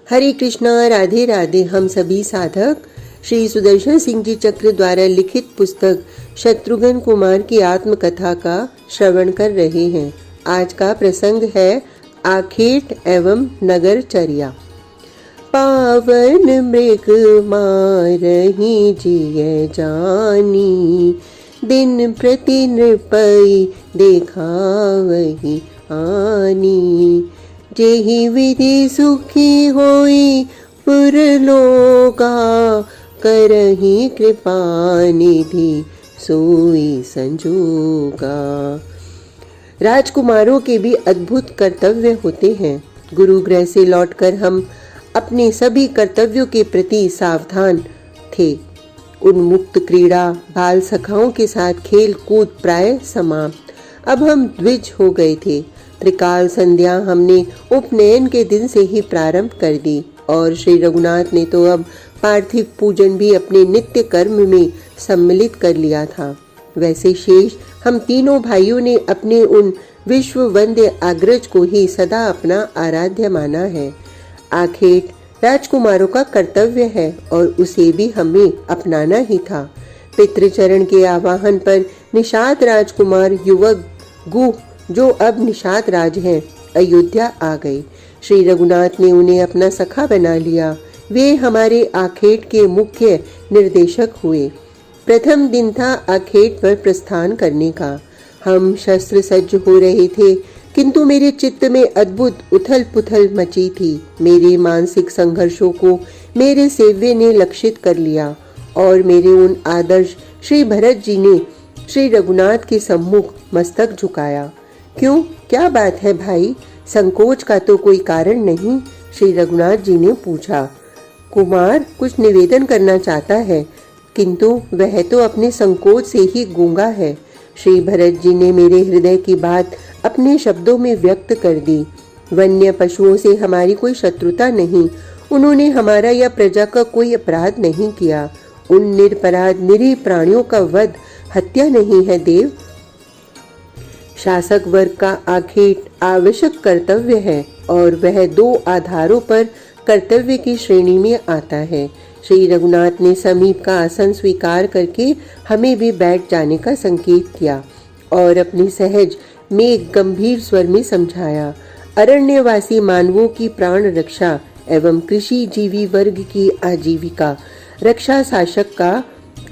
हरे कृष्णा, राधे राधे। हम सभी साधक श्री सुदर्शन सिंह जी चक्र द्वारा लिखित पुस्तक शत्रुघ्न कुमार की आत्मकथा का श्रवण कर रहे हैं। आज का प्रसंग है आखेट एवं नगरचर्या। पावन मृग मारहि जिय जानी, दिन प्रति नृपै देखावहि आनी। जेहि विधि सुखी होई पुरलोका, करहि कृपा निधि सोई संजोगा। राजकुमारों के भी अद्भुत कर्तव्य होते हैं। गुरु गृह से लौटकर हम अपने सभी कर्तव्यों के प्रति सावधान थे। उन्मुक्त क्रीड़ा, बाल सखाओं के साथ खेल कूद प्राय समाप्त। अब हम द्विज हो गए थे। त्रिकाल संध्या हमने उपनयन के दिन से ही प्रारंभ कर दी और श्री रघुनाथ ने तो अब पार्थिव पूजन भी अपने नित्य कर्म में सम्मिलित कर लिया था। वैसे शेष हम तीनों भाइयों ने अपने उन विश्व वंद्य अग्रज को ही सदा अपना आराध्य माना है। आखेट राजकुमारों का कर्तव्य है और उसे भी हमें अपनाना ही था। पितृचरण के आवाहन पर निषाद राजकुमार युवक गुह, जो अब निषाद राज हैं, अयोध्या आ गए। श्री रघुनाथ ने उन्हें अपना सखा बना लिया। वे हमारे आखेट के मुख्य निर्देशक हुए। प्रथम दिन था आखेट पर प्रस्थान करने का। हम शस्त्र सज्ज हो रहे थे, किंतु मेरे चित्त में अद्भुत उथल पुथल मची थी। मेरे मानसिक संघर्षों को मेरे सेव्य ने लक्षित कर लिया और मेरे उन आदर्श श्री भरत जी ने श्री रघुनाथ के सम्मुख मस्तक झुकाया। क्यों, क्या बात है भाई? संकोच का तो कोई कारण नहीं, श्री रघुनाथ जी ने पूछा। कुमार कुछ निवेदन करना चाहता है, किंतु वह तो अपने संकोच से ही गूंगा है। श्री भरत जी ने मेरे हृदय की बात अपने शब्दों में व्यक्त कर दी। वन्य पशुओं से हमारी कोई शत्रुता नहीं। उन्होंने हमारा या प्रजा का कोई अपराध नहीं किया। उन निरपराध निरीह प्राणियों का वध हत्या नहीं है देव। शासक वर्ग का आखेट आवश्यक कर्तव्य है और वह दो आधारों पर कर्तव्य की श्रेणी में आता है। श्री रघुनाथ ने समीप का आसन स्वीकार करके हमें भी बैठ जाने का संकेत किया और अपनी सहज में गंभीर स्वर में समझाया। अरण्यवासी मानवों की प्राण रक्षा एवं कृषि जीवी वर्ग की आजीविका रक्षा शासक का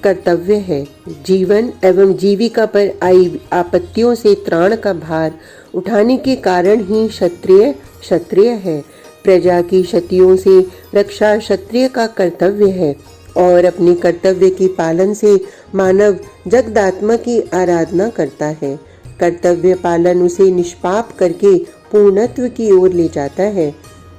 कर्तव्य है। जीवन एवं जीविका पर आई आपत्तियों से त्राण का भार उठाने के कारण ही क्षत्रिय है। प्रजा की क्षतियों से रक्षा क्षत्रिय का कर्तव्य है और अपने कर्तव्य के पालन से मानव जगदात्मा की आराधना करता है। कर्तव्य पालन उसे निष्पाप करके पूर्णत्व की ओर ले जाता है।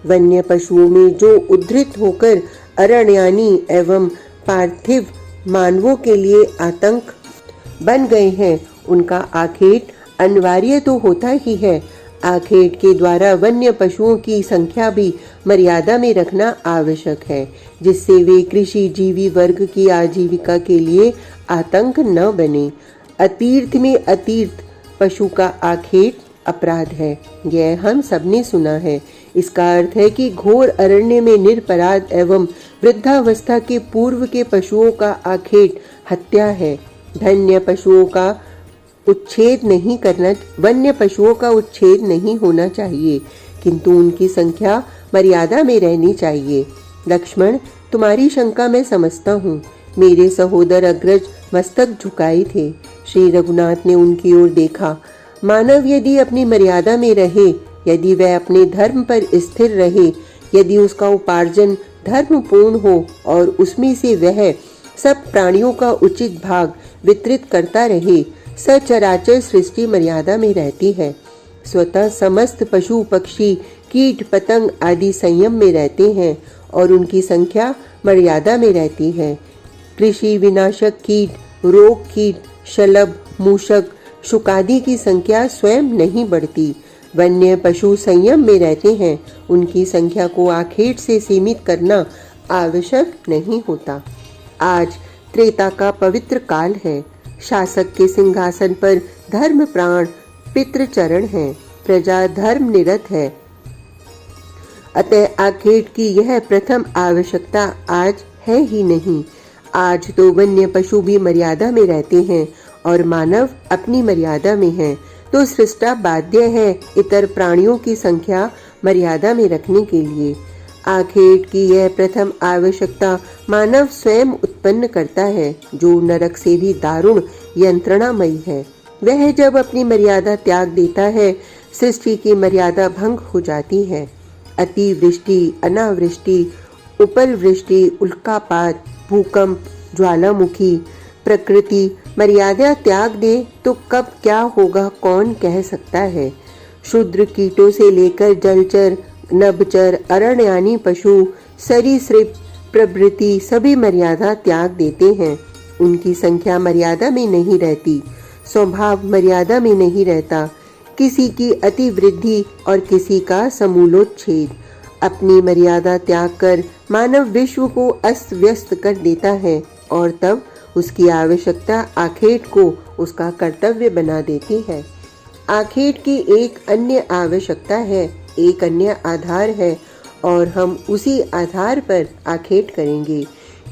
वन्य पशुओं में जो उद्धृत होकर अरण्यानी एवं पार्थिव मानवों के लिए आतंक बन गए हैं, उनका आखेट अनिवार्य तो होता ही है। आखेट के द्वारा वन्य पशुओं की संख्या भी मर्यादा में रखना आवश्यक है, जिससे वे कृषि जीवी वर्ग की आजीविका के लिए आतंक न बने। अतीर्थ में अतीर्थ पशु का आखेट अपराध है, यह हम सबने सुना है। इसका अर्थ है कि घोर अरण्य में निरपराध एवं वृद्धावस्था के पूर्व के पशुओं का आखेट हत्या है। वन्य पशुओं का उच्छेद नहीं होना चाहिए, किंतु उनकी संख्या मर्यादा में रहनी चाहिए। लक्ष्मण, तुम्हारी शंका मैं समझता हूँ। मेरे सहोदर अग्रज मस्तक झुकाए थे। श्री रघुनाथ ने उनकी ओर देखा। मानव यदि अपनी मर्यादा में रहे, यदि वह अपने धर्म पर स्थिर रहे, यदि उसका उपार्जन धर्मपूर्ण हो और उसमें से वह सब प्राणियों का उचित भाग वितरित करता रहे, सचराचर सृष्टि मर्यादा में रहती है। स्वतः समस्त पशु पक्षी कीट पतंग आदि संयम में रहते हैं और उनकी संख्या मर्यादा में रहती है। कृषि विनाशक कीट, रोग कीट, शलभ, मूषक, शुकादि की संख्या स्वयं नहीं बढ़ती। वन्य पशु संयम में रहते हैं, उनकी संख्या को आखेट से सीमित करना आवश्यक नहीं होता। आज त्रेता का पवित्र काल है। शासक के सिंहासन पर धर्म प्राण पितृचरण है, प्रजा धर्म निरत है। अतः आखेट की यह प्रथम आवश्यकता आज है ही नहीं। आज तो वन्य पशु भी मर्यादा में रहते हैं और मानव अपनी मर्यादा में है, तो सृष्टा बाध्य है इतर प्राणियों की संख्या मर्यादा में रखने के लिए। आखेट की यह प्रथम आवश्यकता मानव स्वयं उत्पन्न करता है, जो नरक से भी दारुण यंत्रणामयी है। वह जब अपनी मर्यादा त्याग देता है, सृष्टि की मर्यादा भंग हो जाती है। अतिवृष्टि, अनावृष्टि, उपल वृष्टि, उल्कापात, भूकंप, ज्वालामुखी, प्रकृति मर्यादा त्याग दे तो कब क्या होगा कौन कह सकता है। क्षुद्र कीटों से लेकर जलचर, नभचर, अरण्यानी पशु, सरीसृप प्रभृति सभी मर्यादा त्याग देते हैं। उनकी संख्या मर्यादा में नहीं रहती, स्वभाव मर्यादा में नहीं रहता। किसी की अतिवृद्धि और किसी का समूलोच्छेद। अपनी मर्यादा त्याग कर मानव विश्व को अस्त व्यस्त कर देता है और तब उसकी आवश्यकता आखेट को उसका कर्तव्य बना देती है। आखेट की एक अन्य आवश्यकता है, एक अन्य आधार है और हम उसी आधार पर आखेट करेंगे।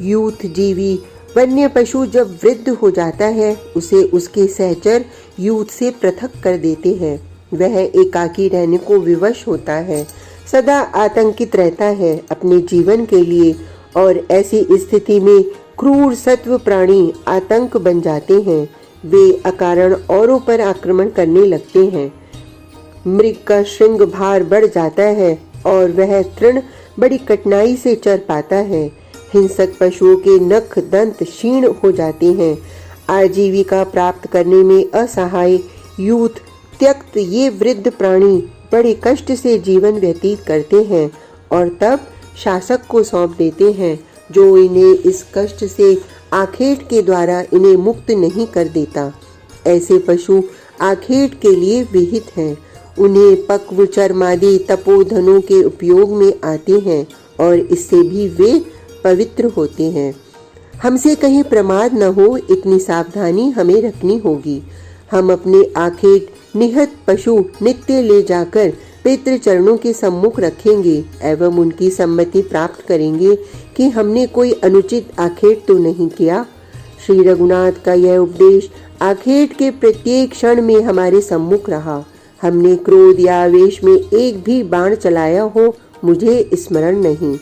यूथ जीवी वन्य पशु जब वृद्ध हो जाता है, उसे उसके सहचर यूथ से पृथक कर देते हैं। वह एकाकी रहने को विवश होता है, सदा आतंकित रहता है अपने जीवन के लिए और ऐसी स्थिति में क्रूर सत्व प्राणी आतंक बन जाते हैं। वे अकारण औरों पर आक्रमण करने लगते हैं। मृग का श्रृंग भार बढ़ जाता है और वह तृण बड़ी कठिनाई से चर पाता है। हिंसक पशुओं के नख दंत क्षीण हो जाते हैं। आजीविका प्राप्त करने में असहाय यूथ त्यक्त ये वृद्ध प्राणी बड़े कष्ट से जीवन व्यतीत करते हैं और तब शासक को सौंप देते हैं, जो इन्हें इस कष्ट से आखेट के द्वारा इन्हें मुक्त नहीं कर देता। ऐसे पशु आखेट के लिए विहित हैं। उन्हें पक्व चर्मादि तपोधनों के उपयोग में आते हैं और इससे भी वे पवित्र होते हैं। हमसे कहीं प्रमाद न हो, इतनी सावधानी हमें रखनी होगी। हम अपने आखेट निहत पशु नित्य ले जाकर पितृ चरणों के सम्मुख रखेंगे एवं उनकी सम्मति प्राप्त करेंगे कि हमने कोई अनुचित आखेट तो नहीं किया। श्री रघुनाथ का यह उपदेश आखेट के प्रत्येक क्षण में हमारे सम्मुख रहा। हमने क्रोध या आवेश में एक भी बाण चलाया हो, मुझे स्मरण नहीं।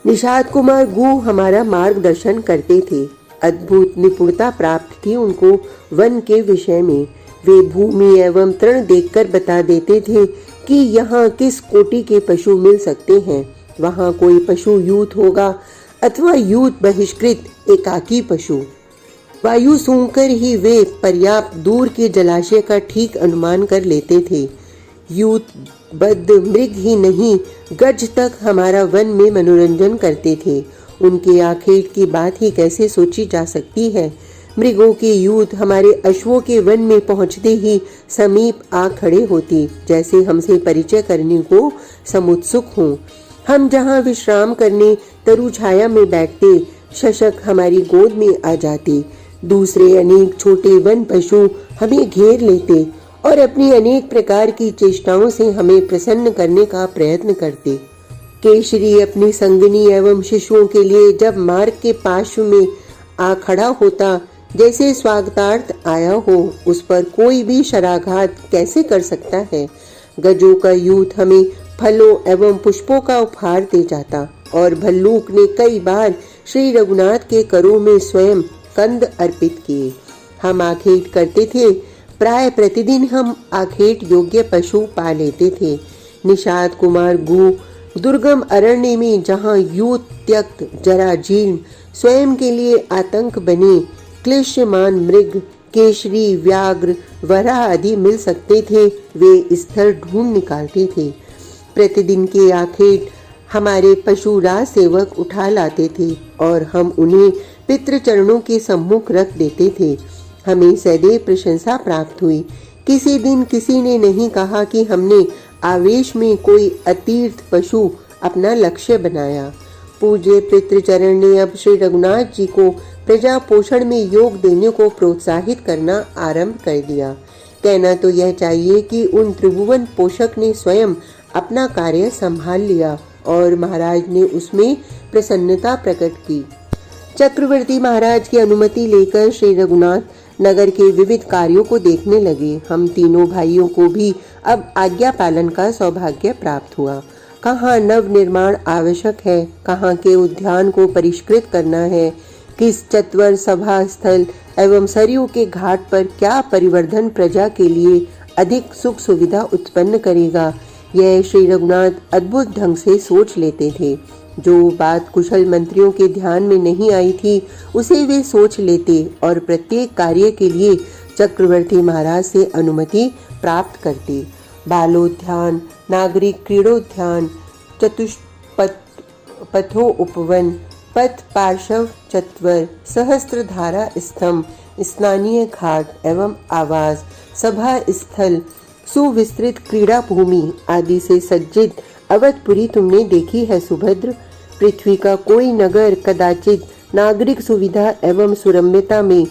निषाद कुमार गु हमारा मार्गदर्शन करते थे। अद्भुत निपुणता प्राप्त थी उनको वन के विषय में। वे भूमि एवं तृण देखकर बता देते थे कि यहाँ किस कोटि के पशु मिल सकते हैं। वहाँ कोई पशु यूथ होगा अथवा यूथ बहिष्कृत एकाकी पशु। वायु सूंघकर ही वे पर्याप्त दूर के जलाशय का ठीक अनुमान कर लेते थे। यूथ बद्ध मृग ही नहीं, गज तक हमारा वन में मनोरंजन करते थे। उनके आखेट की बात ही कैसे सोची जा सकती है। मृगों के यूथ हमारे अश्वों के वन में पहुंचते ही समीप आ खड़े होती, जैसे हमसे परिचय करने को समुत्सुक हों। हम जहाँ विश्राम करने तरु छाया में बैठते, शशक हमारी गोद में आ जाते। दूसरे अनेक छोटे वन पशु हमें घेर लेते और अपनी अनेक प्रकार की चेष्टाओं से हमें प्रसन्न करने का प्रयत्न करते। केशरी अपनी संगनी एवं शिशुओं के लिए जब मार्ग के पार्श्व में आ खड़ा होता, जैसे स्वागतार्थ आया हो, उस पर कोई भी शराघात कैसे कर सकता है। गजों का यूथ हमें फलों एवं पुष्पों का उपहार दे जाता और भल्लूक ने कई बार श्री रघुनाथ के करों में स्वयं कंद अर्पित किए। हम आखेट करते थे, प्राय प्रतिदिन हम आखेट योग्य पशु पा लेते थे। निषाद कुमार गु दुर्गम अरण्य में जहाँ यूथ त्यक्त जरा जीर्ण स्वयं के लिए आतंक बने क्लेशमान मृग, केशरी, व्याघ्र, वराह आदि मिल सकते थे, वे स्थल ढूंढ निकालते थे। प्रतिदिन के आखेट हमारे पशु राज सेवक उठा लाते थे और हम उन्हें पितृ चरणों के सम्मुख रख देते थे। हमें सदैव प्रशंसा प्राप्त हुई। किसी दिन किसी ने नहीं कहा कि हमने आवेश में कोई अतीर्थ पशु अपना लक्ष्य बनाया। पूज्य पितृचरण ने अब श्री रघुनाथ जी को प्रजा पोषण में योग देने को प्रोत्साहित करना आरंभ कर दिया। कहना तो यह चाहिए कि उन त्रिभुवन पोषक ने स्वयं अपना कार्य संभाल लिया और महाराज ने उसमें प्रसन्नता प्रकट की। चक्रवर्ती महाराज की अनुमति लेकर श्री रघुनाथ नगर के विविध कार्यों को देखने लगे। हम तीनों भाइयों को भी अब आज्ञा पालन का सौभाग्य प्राप्त हुआ। कहाँ नव निर्माण आवश्यक है, कहाँ के उद्यान को परिष्कृत करना है, किस चत्वर सभा स्थल एवं सरयू के घाट पर क्या परिवर्धन प्रजा के लिए अधिक सुख सुविधा उत्पन्न करेगा, यह श्री रघुनाथ अद्भुत ढंग से सोच लेते थे। जो बात कुशल मंत्रियों के ध्यान में नहीं आई थी उसे वे सोच लेते और प्रत्येक कार्य के लिए चक्रवर्ती महाराज से अनुमति प्राप्त करते। बालोद्यान, नागरिक क्रीड़ोद्यान, चतुष्पथो उपवन, पथ पार्श्व चत्वर, सहस्त्रधारा स्तंभ, स्नानीय घाट एवं आवास, सभा स्थल, सुविस्तृत क्रीड़ा भूमि आदि से सज्जित अवधपुरी तुमने देखी है सुभद्र। पृथ्वी का कोई नगर कदाचित नागरिक सुविधा एवं सुरम्यता में,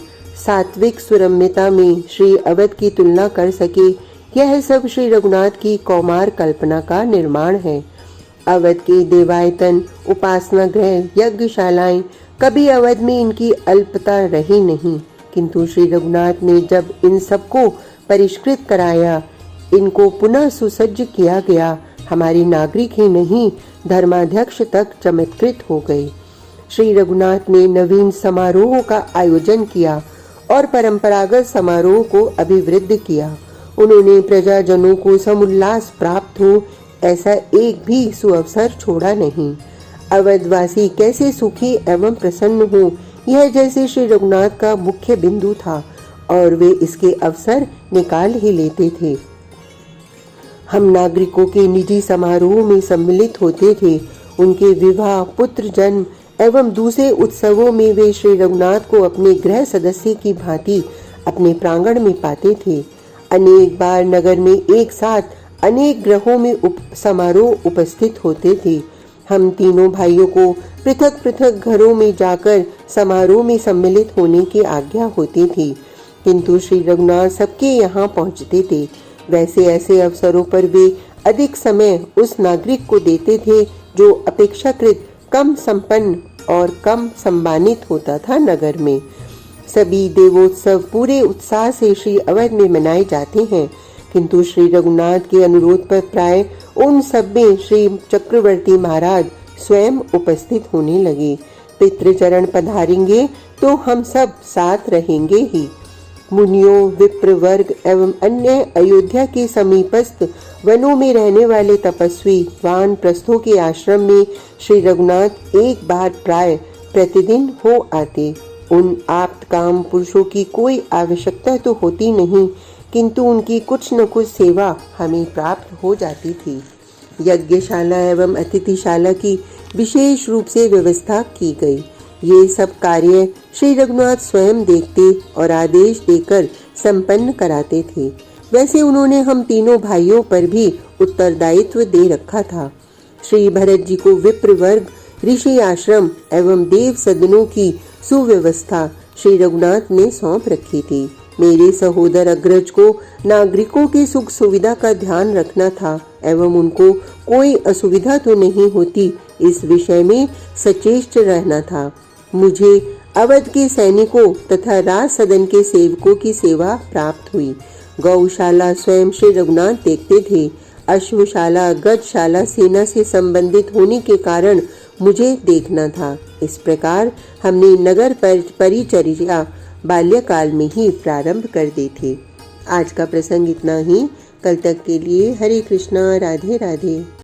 सात्विक सुरम्यता में श्री अवध की तुलना कर सके, यह सब श्री रघुनाथ की कौमार कल्पना का निर्माण है। अवध के देवायतन, उपासना गृह, यज्ञशालाएं, कभी अवध में इनकी अल्पता रही नहीं, किंतु श्री रघुनाथ ने जब इन सबको परिष्कृत कराया, इनको पुनः सुसज्ज किया गया, हमारी नागरिक ही नहीं धर्माध्यक्ष तक चमत्कृत हो गए। श्री रघुनाथ ने नवीन समारोह का आयोजन किया और परंपरागत समारोह को अभिवृद्ध किया। उन्होंने प्रजाजनों को समुल्लास प्राप्त हो ऐसा एक भी सुअवसर छोड़ा नहीं। अवधवासी कैसे सुखी एवं प्रसन्न हो, यह जैसे श्री रघुनाथ का मुख्य बिंदु था और वे इसके अवसर निकाल ही लेते थे। हम नागरिकों के निजी समारोह में सम्मिलित होते थे। उनके विवाह, पुत्र जन्म एवं दूसरे उत्सवों में वे श्री रघुनाथ को अपने गृह सदस्य की भांति अपने प्रांगण में पाते थे। अनेक बार नगर में एक साथ अनेक ग्रहों में समारोह उपस्थित होते थे। हम तीनों भाइयों को पृथक पृथक घरों में जाकर समारोह में सम्मिलित होने की आज्ञा होती थी, किंतु श्री रघुनाथ सबके यहाँ पहुँचते थे। वैसे ऐसे अवसरों पर वे अधिक समय उस नागरिक को देते थे जो अपेक्षाकृत कम संपन्न और कम सम्मानित होता था। नगर में सभी देवोत्सव पूरे उत्साह से श्री अवध में मनाए जाते हैं, किंतु श्री रघुनाथ के अनुरोध पर प्राय उन सब में श्री चक्रवर्ती महाराज स्वयं उपस्थित होने लगे। पितृचरण पधारेंगे तो हम सब साथ रहेंगे ही। मुनियों, विप्र वर्ग एवं अन्य अयोध्या के समीपस्थ वनों में रहने वाले तपस्वी वानप्रस्थों के आश्रम में श्री रघुनाथ एक बार प्राय प्रतिदिन हो आते। उन आप्तकाम पुरुषों की कोई आवश्यकता तो होती नहीं, किंतु उनकी कुछ न कुछ सेवा हमें प्राप्त हो जाती थी। यज्ञशाला एवं अतिथिशाला की विशेष रूप से व्यवस्था की गई। ये सब कार्य श्री रघुनाथ स्वयं देखते और आदेश देकर संपन्न कराते थे। वैसे उन्होंने हम तीनों भाइयों पर भी उत्तरदायित्व दे रखा था। श्री भरत जी को विप्र वर्ग, ऋषि आश्रम एवं देव सदनों की सुव्यवस्था श्री रघुनाथ ने सौंप रखी थी। मेरे सहोदर अग्रज को नागरिकों की सुख सुविधा का ध्यान रखना था एवं उनको कोई असुविधा तो नहीं होती, इस विषय में सचेष्ट रहना था। मुझे अवध के सैनिकों तथा राज सदन के सेवकों की सेवा प्राप्त हुई। गौशाला स्वयं श्री रघुनाथ देखते थे। अश्वशाला, गजशाला सेना से संबंधित होने के कारण मुझे देखना था। इस प्रकार हमने नगर पर परिचर्या बाल्यकाल में ही प्रारंभ कर दी थी। आज का प्रसंग इतना ही। कल तक के लिए हरे कृष्णा, राधे राधे।